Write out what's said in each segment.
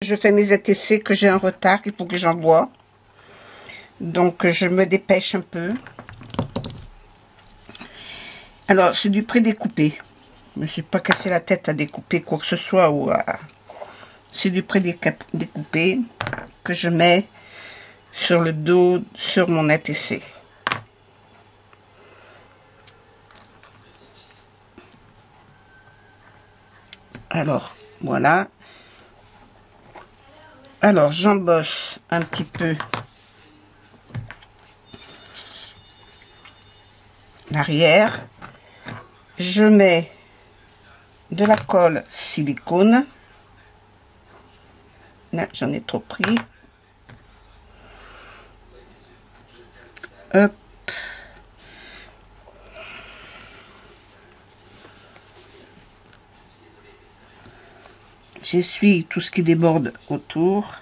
Je fais mes ATC que j'ai un retard, qu'il faut que j'envoie. Donc, je me dépêche un peu. Alors, c'est du prédécoupé. Je me suis pas cassé la tête à découper quoi que ce soit. Ou c'est du prédécoupé que je mets sur le dos, sur mon ATC. Alors, voilà. Alors, j'embosse un petit peu l'arrière. Je mets de la colle silicone. Là, j'en ai trop pris. Hop. J'essuie tout ce qui déborde autour.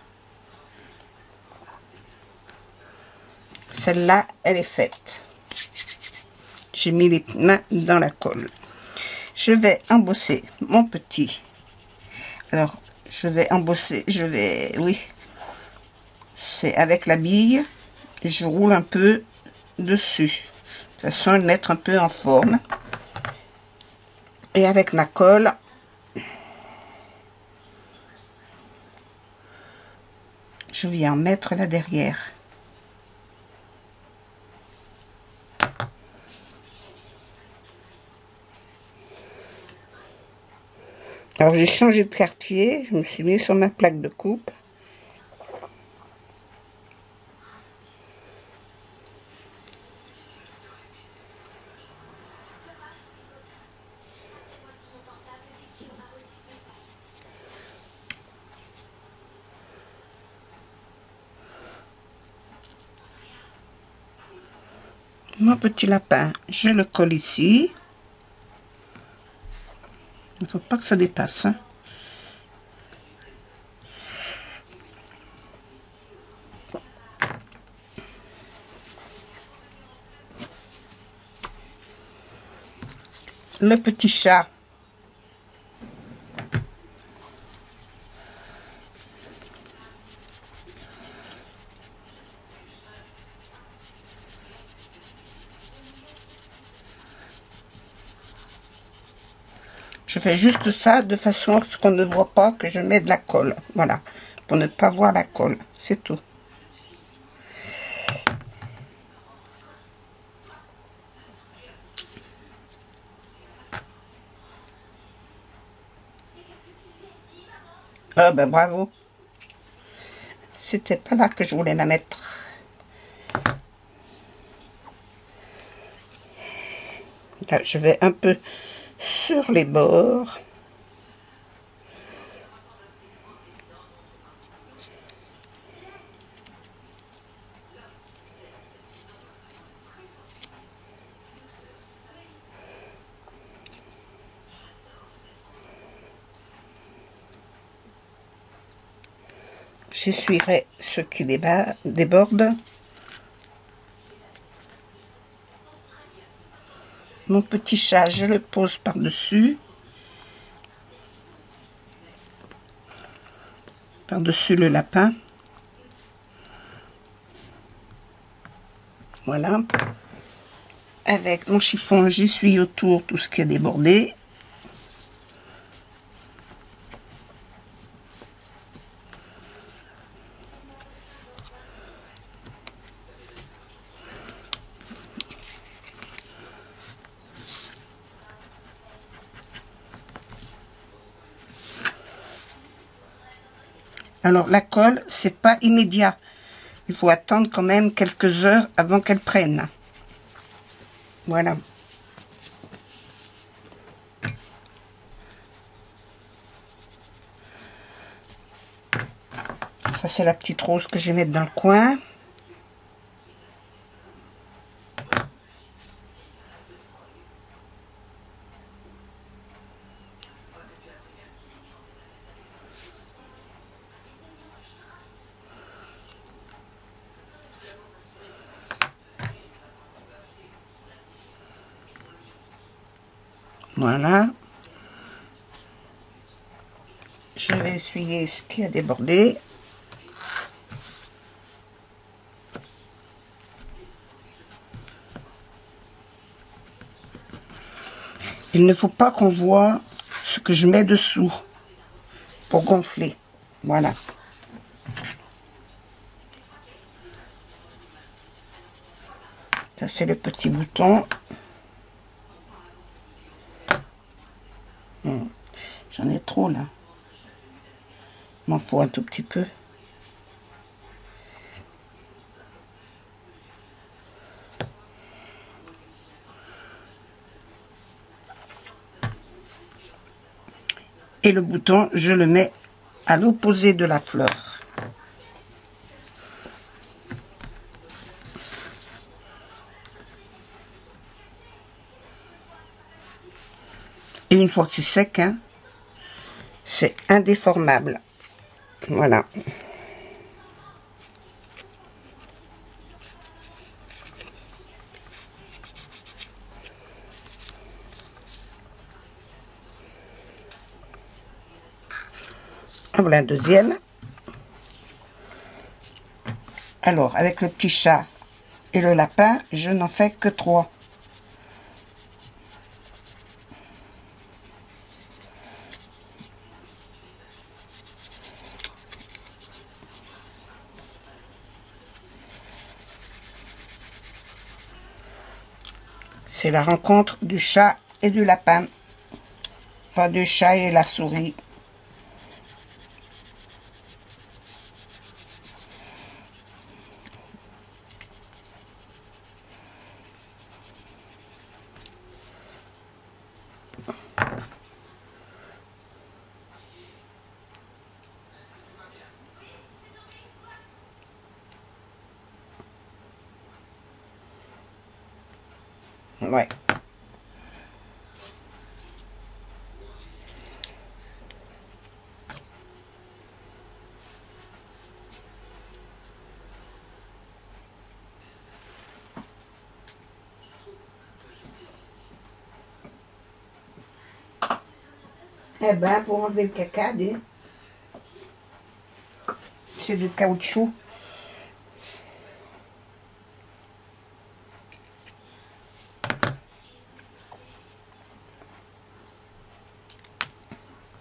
Celle-là, elle est faite. J'ai mis les mains dans la colle. Je vais embosser mon petit. Alors, je vais embosser, oui, c'est avec la bille. Et je roule un peu dessus. De façon à le mettre un peu en forme. Et avec ma colle, je viens en mettre là derrière. Alors j'ai changé de quartier, je me suis mis sur ma plaque de coupe. Mon petit lapin, je le colle ici. Il ne faut pas que ça dépasse. Hein. Le petit chat. Je fais juste ça de façon à ce qu'on ne voit pas que je mets de la colle. Voilà, pour ne pas voir la colle, c'est tout. Ah ben bravo. C'était pas là que je voulais la mettre. Là, je vais un peu sur les bords. J'essuierai ce qui déborde. Mon petit chat, je le pose par-dessus. Par-dessus le lapin. Voilà. Avec mon chiffon, j'essuie autour tout ce qui a débordé. Alors la colle, c'est pas immédiat. Il faut attendre quand même quelques heures avant qu'elle prenne. Voilà. Ça c'est la petite rose que je vais mettre dans le coin. Voilà. Je vais essuyer ce qui a débordé. Il ne faut pas qu'on voit ce que je mets dessous pour gonfler. Voilà. Ça, c'est le petit bouton. J'en ai trop, là. Il m'en faut un tout petit peu. Et le bouton, je le mets à l'opposé de la fleur. Et une fois que c'est sec, hein, c'est indéformable. Voilà. Voilà un deuxième. Alors, avec le petit chat et le lapin, je n'en fais que 3. C'est la rencontre du chat et du lapin. Pas du chat et la souris. Ouais. Eh ben, pour enlever le caca, c'est du caoutchouc.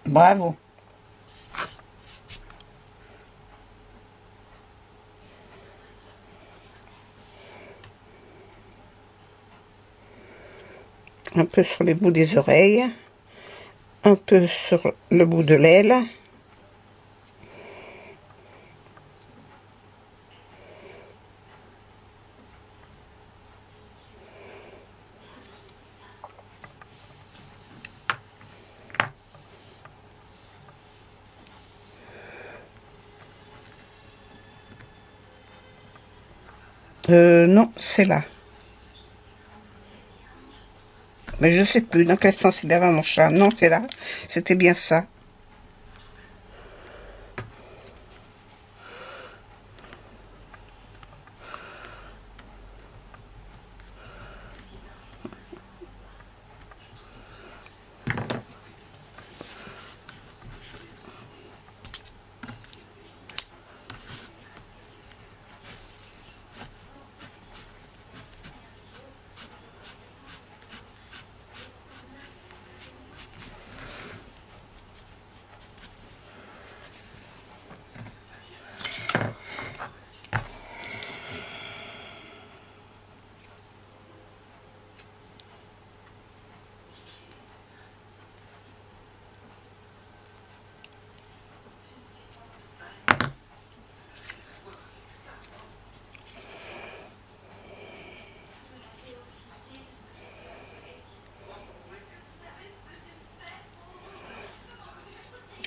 Bravo. Un peu sur les bouts des oreilles. Un peu sur le bout de l'aile. Non, c'est là. Mais je sais plus dans quel sens il avait mon chat. Non, c'est là. C'était bien ça.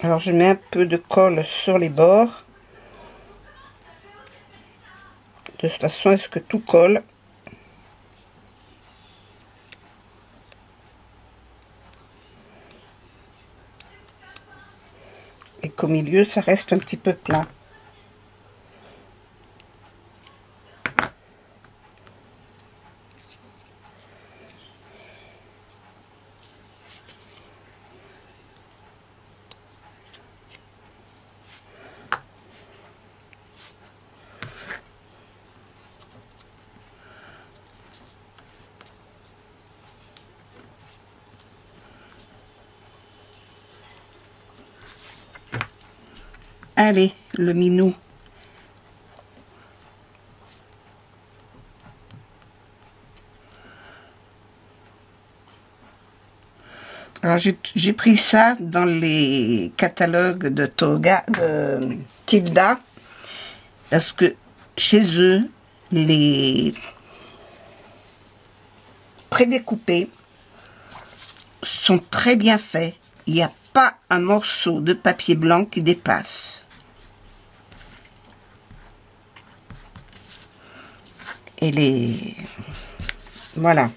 Alors je mets un peu de colle sur les bords. De toute façon, est-ce que tout colle? Et qu'au milieu, ça reste un petit peu plat. Allez, le minou. Alors, j'ai pris ça dans les catalogues de Toga, de Tilda, parce que chez eux, les prédécoupés sont très bien faits. Il n'y a pas un morceau de papier blanc qui dépasse. Et les... Voilà.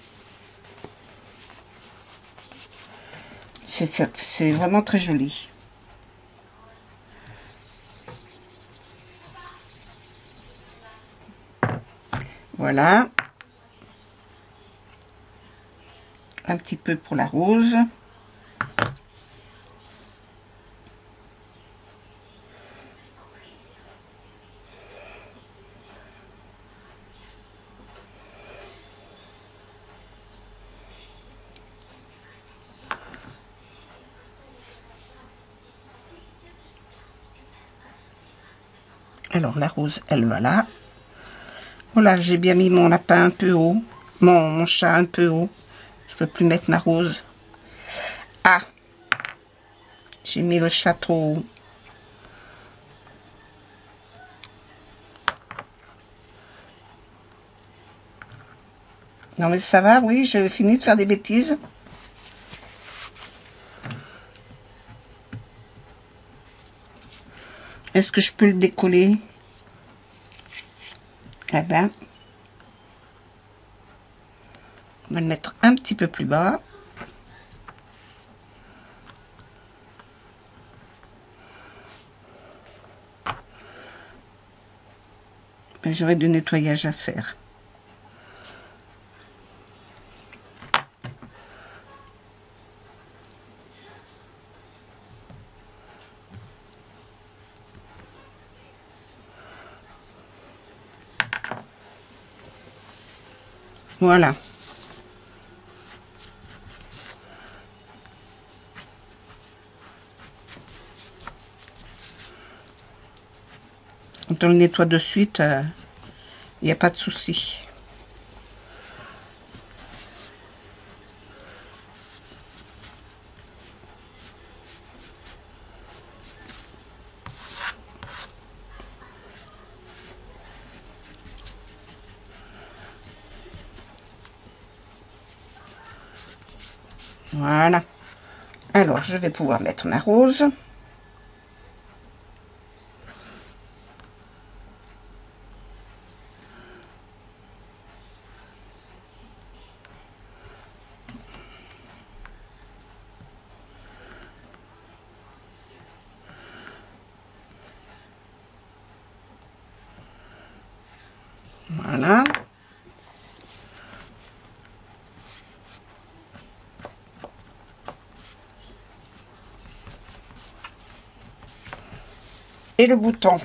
C'est vraiment très joli. Voilà. Un petit peu pour la rose. Alors la rose, elle va là. Voilà, j'ai bien mis mon lapin un peu haut. Mon chat un peu haut. Je peux plus mettre ma rose. Ah, j'ai mis le chat trop haut. Non mais ça va, oui, j'ai fini de faire des bêtises. Est-ce que je peux le décoller? Eh ben, on va le mettre un petit peu plus bas. Ben, j'aurai du nettoyage à faire. Voilà. Quand on le nettoie de suite, il n'y a pas de souci. Voilà. Alors, je vais pouvoir mettre ma rose. Voilà. Et le bouton.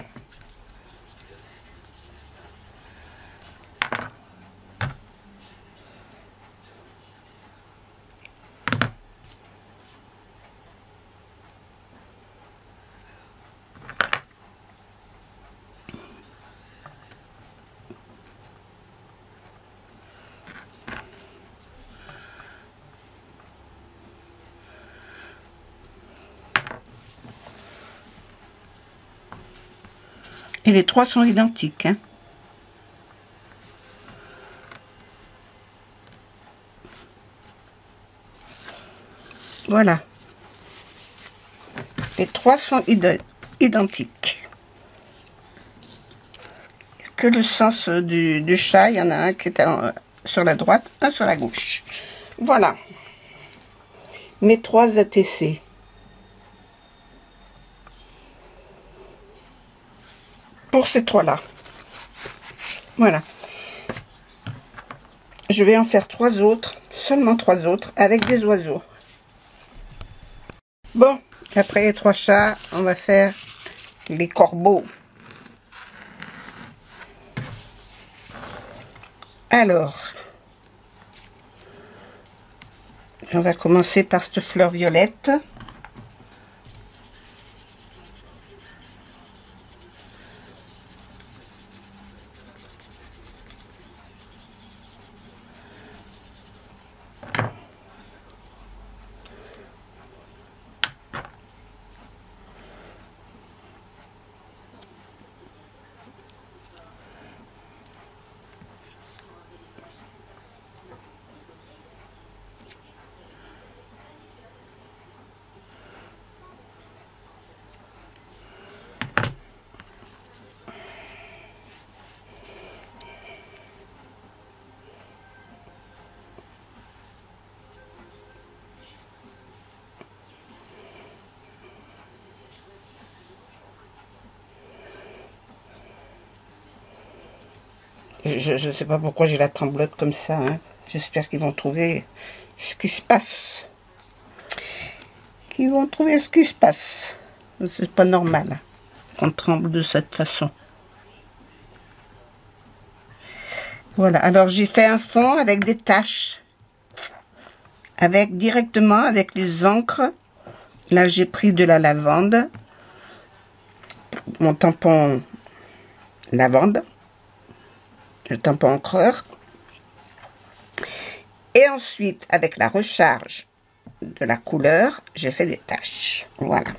Et les trois sont identiques, hein. Voilà. Les trois sont identiques. Que le sens du chat, il y en a un qui est sur la droite, un sur la gauche. Voilà. Mes trois ATC. Pour ces trois-là. Voilà. Je vais en faire trois autres, seulement trois autres, avec des oiseaux. Bon, après les trois chats, on va faire les corbeaux. Alors, on va commencer par cette fleur violette. Je ne sais pas pourquoi j'ai la tremblote comme ça. Hein. J'espère qu'ils vont trouver ce qui se passe. Qu'ils vont trouver ce qui se passe. C'est pas normal hein, qu'on tremble de cette façon. Voilà, alors j'ai fait un fond avec des taches. Directement avec les encres. Là, j'ai pris de la lavande. Mon tampon lavande. Le tampon encreur. Et ensuite, avec la recharge de la couleur, j'ai fait des taches. Voilà.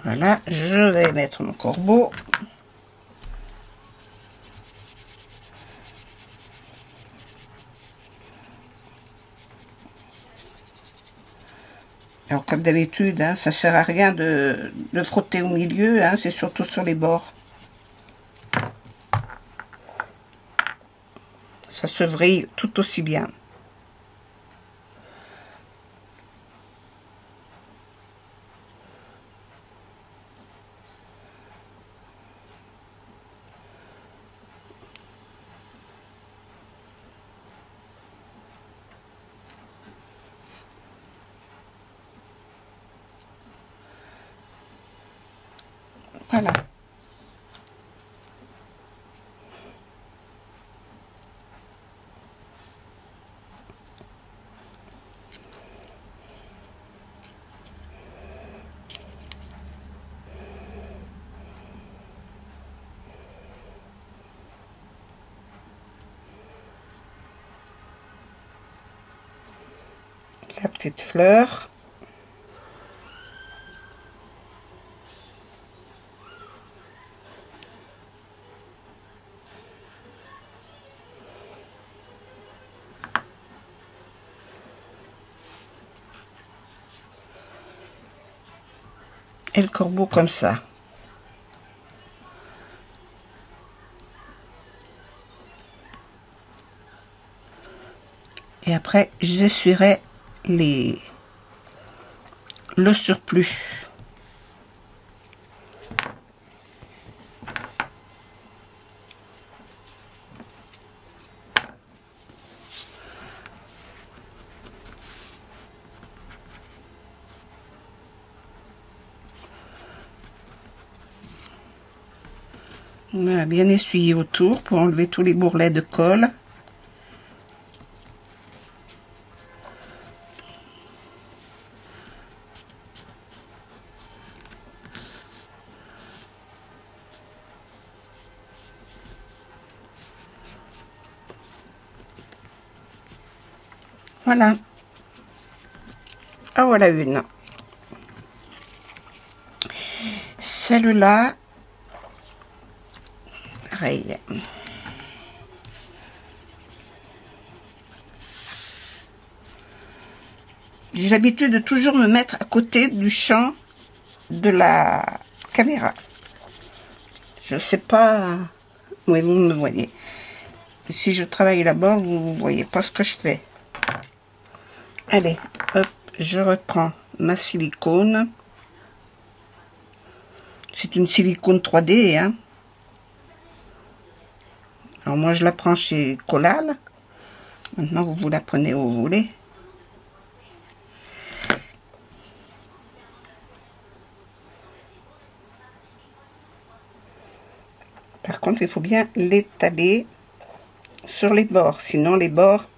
Voilà, je vais mettre mon corbeau. Alors comme d'habitude, hein, ça sert à rien de frotter au milieu, hein, c'est surtout sur les bords. Ça se vrille tout aussi bien. Voilà. La petite fleur. Et le corbeau comme ça. Et après, j'essuierai le surplus. Voilà, bien essuyer autour pour enlever tous les bourrelets de colle. Voilà. Ah, voilà une. Celle-là, pareil. J'ai l'habitude de toujours me mettre à côté du champ de la caméra. Je sais pas où vous me voyez. Si je travaille là-bas, vous ne voyez pas ce que je fais. Allez, hop, je reprends ma silicone. C'est une silicone 3D, hein. Alors moi, je la prends chez Collal. Maintenant, vous la prenez où vous voulez. Par contre, il faut bien l'étaler sur les bords. Sinon, les bords,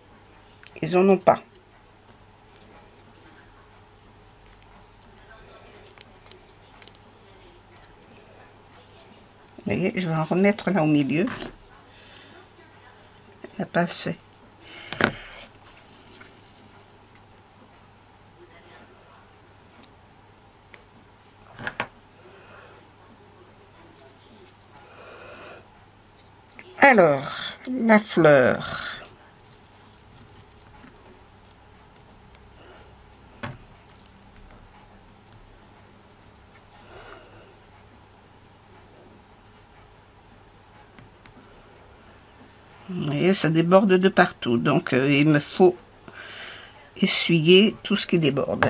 ils en ont pas. Vous voyez, je vais en remettre là au milieu. Il n'y a pas assez. Alors, la fleur. Vous voyez, ça déborde de partout. Donc, il me faut essuyer tout ce qui déborde.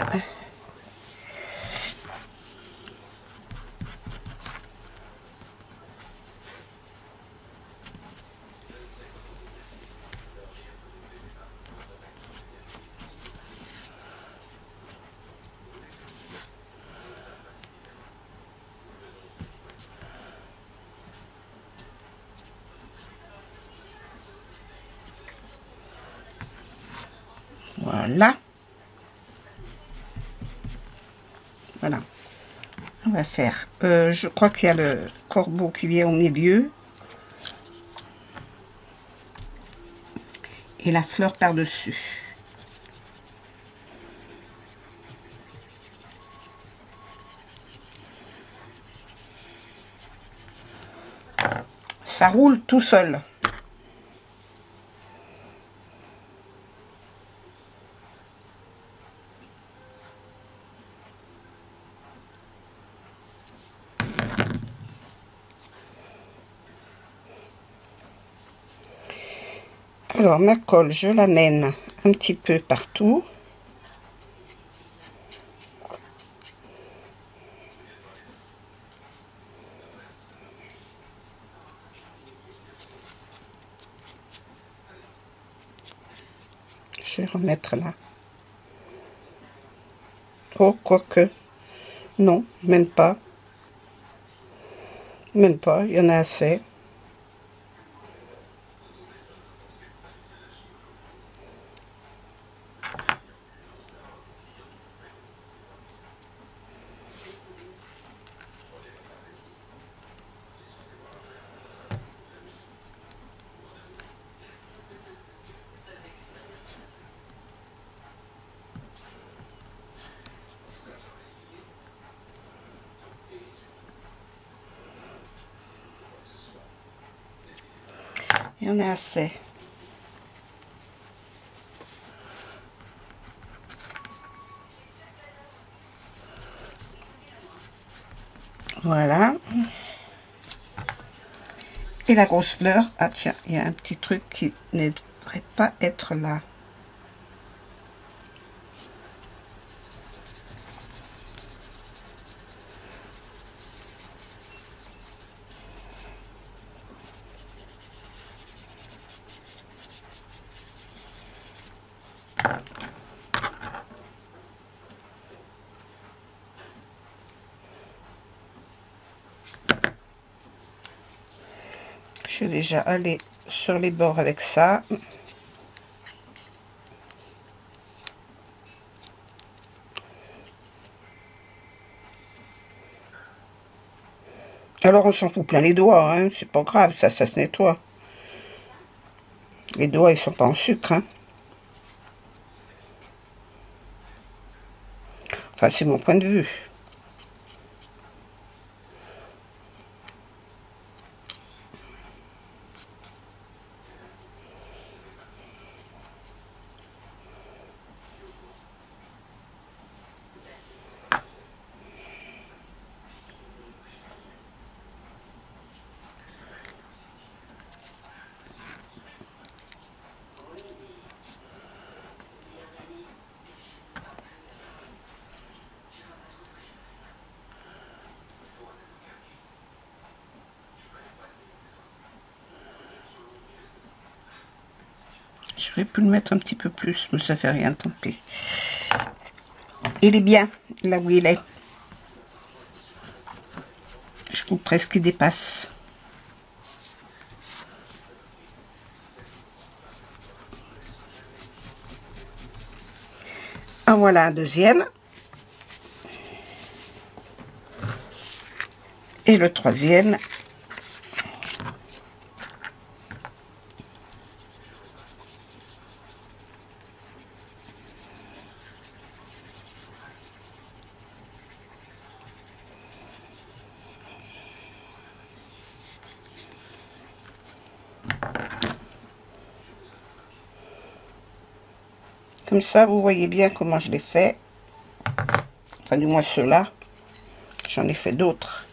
Voilà. Voilà. On va faire. Je crois qu'il y a le corbeau qui vient au milieu. Et la fleur par-dessus. Ça roule tout seul. Alors, ma colle, je l'amène un petit peu partout. Je vais remettre là. Oh, quoique. Non, même pas. Même pas, il y en a assez. Il y en a assez. Voilà. Et la grosse fleur. Ah tiens, il y a un petit truc qui ne devrait pas être là. Je vais déjà aller sur les bords avec ça. Alors on s'en fout plein les doigts, hein, c'est pas grave, ça se nettoie. Les doigts ils sont pas en sucre, hein. Enfin c'est mon point de vue. J'aurais pu le mettre un petit peu plus, mais ça fait rien, tant pis. Il est bien, là où il est. Je coupe presque qu'il dépasse. En voilà un deuxième. Et le troisième Comme ça, vous voyez bien comment je l'ai fait. Enfin, du moins ceux-là. J'en ai fait d'autres.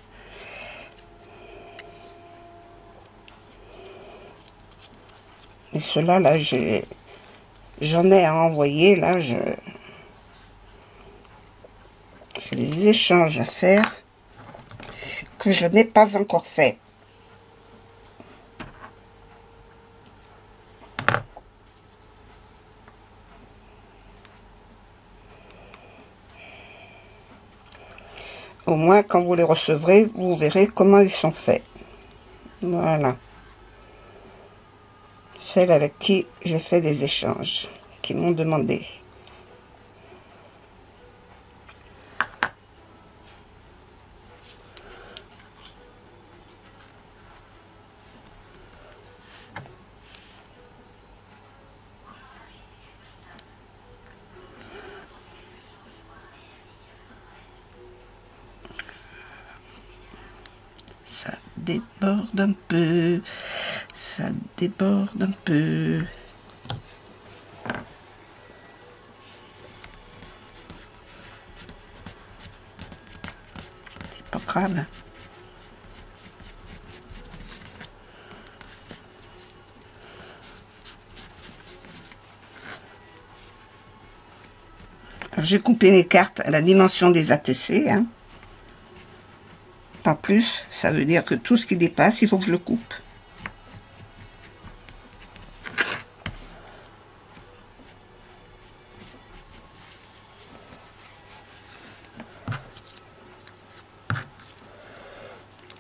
Et ceux-là, là, j'en ai à envoyer. Là, je les échanges à faire que je n'ai pas encore fait. Au moins, quand vous les recevrez, vous verrez comment ils sont faits. Voilà. Celles avec qui j'ai fait des échanges, qui m'ont demandé. Ça déborde un peu. Ça déborde un peu. C'est pas grave. J'ai coupé les cartes à la dimension des ATC. Hein. Pas plus. Ça veut dire que tout ce qui dépasse, il faut que je le coupe.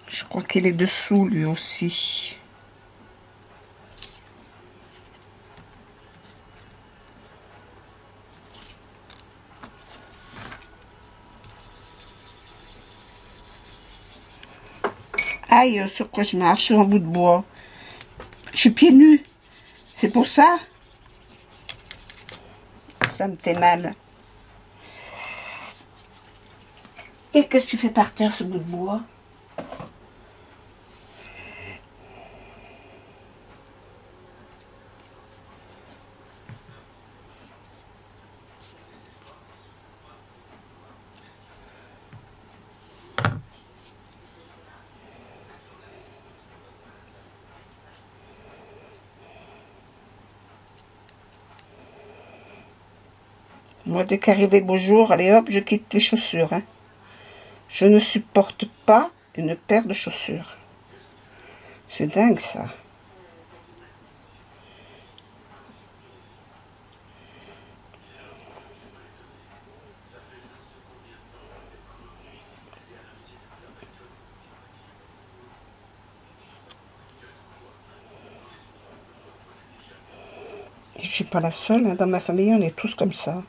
Je crois qu'il est dessous lui aussi. Aïe, sur quoi je marche, sur un bout de bois. Je suis pieds nus. C'est pour ça. Ça me fait mal. Et qu'est-ce que tu fais par terre, ce bout de bois? Moi, dès qu'arrive les beaux jours, allez hop, je quitte les chaussures. Hein. Je ne supporte pas une paire de chaussures. C'est dingue, ça. Et je suis pas la seule. Hein. Dans ma famille, on est tous comme ça.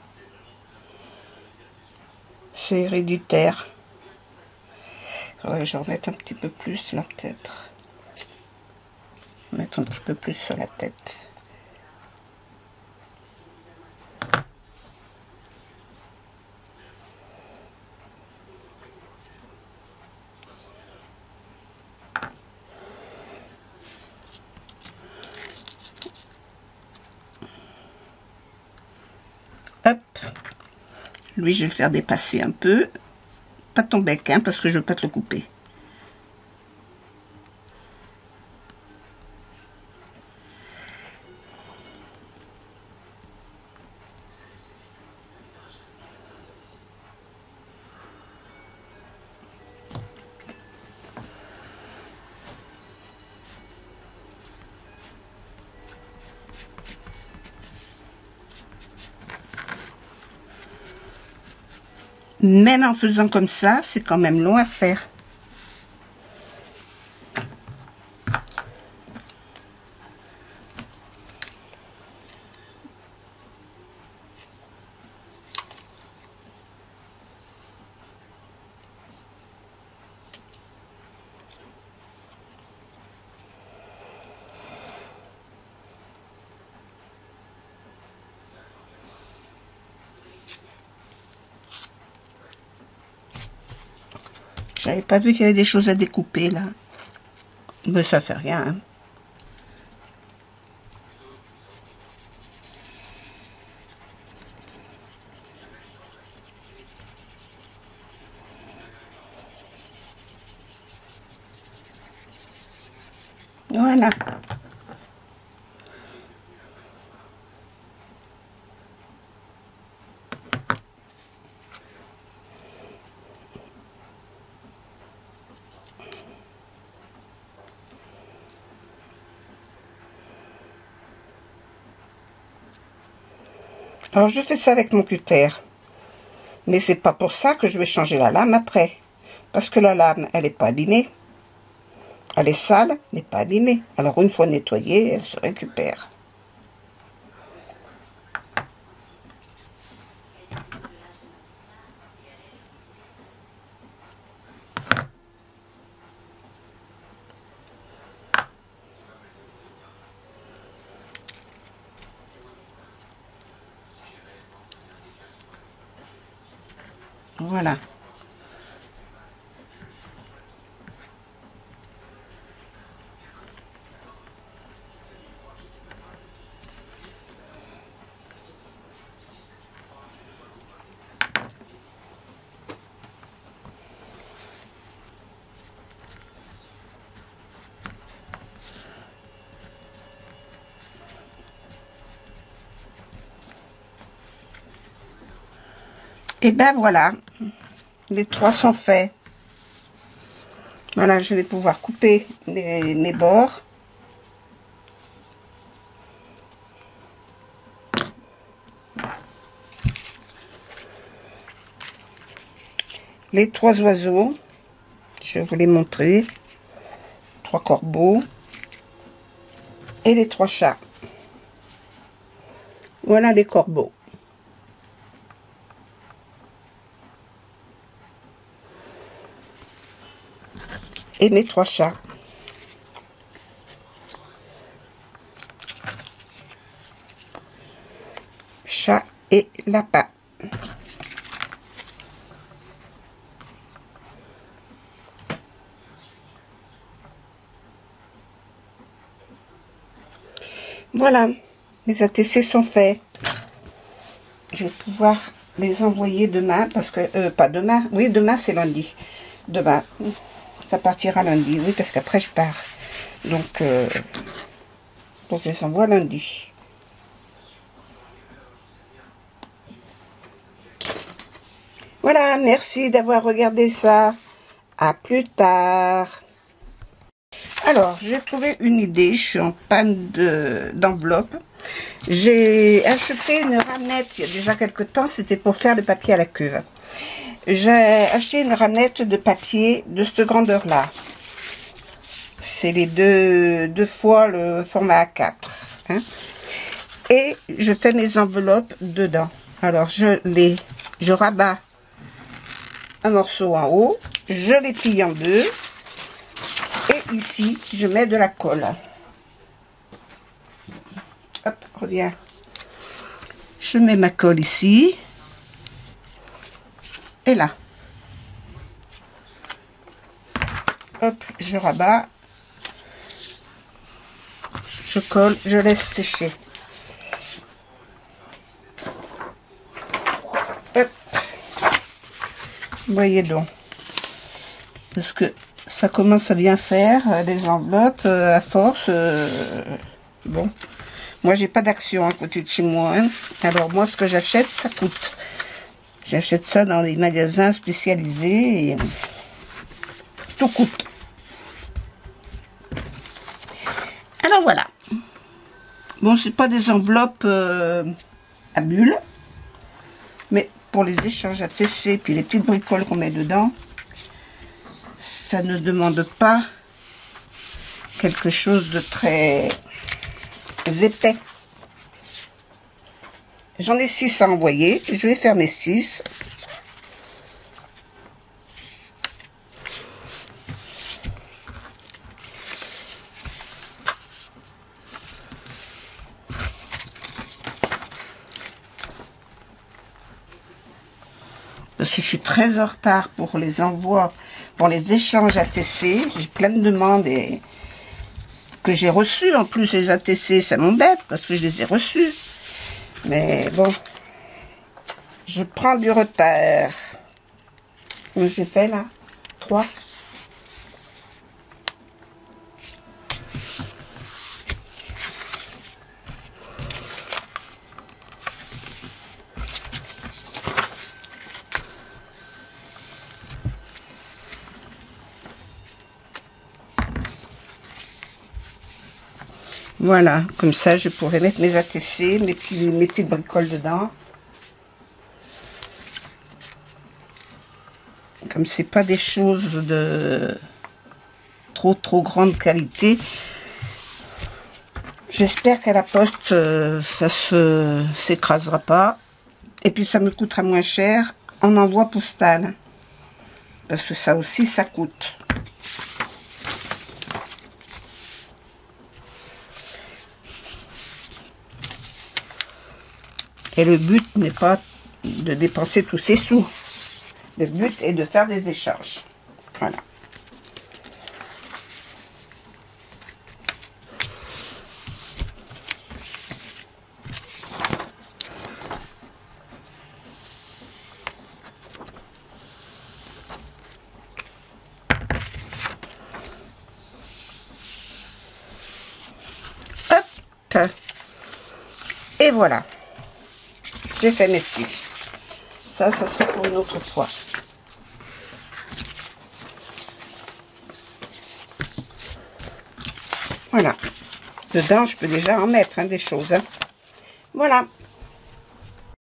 C'est héréditaire. Faudrait que je remette un petit peu plus là, peut-être. Mettre un petit peu plus sur la tête. Hop. Lui, je vais faire dépasser un peu. Pas ton bec, hein, parce que je ne veux pas te le couper. Même en faisant comme ça, c'est quand même long à faire. J'avais pas vu qu'il y avait des choses à découper là. Mais ça fait rien. Hein. Voilà. Alors je fais ça avec mon cutter. Mais c'est pas pour ça que je vais changer la lame après. Parce que la lame, elle n'est pas abîmée. Elle est sale, n'est pas abîmée. Alors une fois nettoyée, elle se récupère. Voilà. Et ben voilà, les 3 sont faits. Voilà, je vais pouvoir couper mes bords. Les 3 oiseaux, je vais vous les montrer. 3 corbeaux. Et les 3 chats. Voilà les corbeaux. Et mes 3 chats. Chat et lapin. Voilà, les ATC sont faits. Je vais pouvoir les envoyer demain, parce que, pas demain, oui, demain c'est lundi. Demain, ça partira lundi, oui, parce qu'après je pars. Donc je les envoie lundi. Voilà, merci d'avoir regardé ça. À plus tard. Alors, j'ai trouvé une idée. Je suis en panne d'enveloppe. J'ai acheté une ramelette il y a déjà quelques temps. C'était pour faire le papier à la cuve. J'ai acheté une ramelette de papier de cette grandeur-là. C'est les deux fois le format A4. Hein. Et je fais mes enveloppes dedans. Alors, je rabats un morceau en haut. Je les plie en deux. Et ici, je mets de la colle. Hop, reviens. Je mets ma colle ici. Et là. Hop, je rabats. Je colle, je laisse sécher. Hop. Voyez donc. Parce que ça commence à bien faire, les enveloppes, à force. Bon. Moi, j'ai pas d'action à côté de chez moi. Hein. Alors, moi, ce que j'achète, ça coûte. J'achète ça dans les magasins spécialisés. Et tout coûte. Alors, voilà. Bon, c'est pas des enveloppes à bulles. Mais pour les échanges à TC, puis les petites bricoles qu'on met dedans, ça ne demande pas quelque chose de très épais. J'en ai 6 à envoyer. Je vais faire mes 6. Parce que je suis très en retard pour les envois, pour les échanges ATC. J'ai plein de demandes et que j'ai reçues. En plus, les ATC, ça m'embête parce que je les ai reçus. Mais bon, je prends du retard. J'ai fait là 3. Voilà, comme ça je pourrais mettre mes ATC, mes petites bricoles dedans. Comme c'est pas des choses de trop grande qualité, j'espère qu'à la poste ça s'écrasera pas. Et puis ça me coûtera moins cher en envoi postal. Parce que ça aussi ça coûte. Et le but n'est pas de dépenser tous ces sous. Le but est de faire des échanges. Voilà. Hop. Et voilà. J'ai fait mes petits. Ça serait pour une autre fois. Voilà. Dedans, je peux déjà en mettre des choses. Hein. Voilà.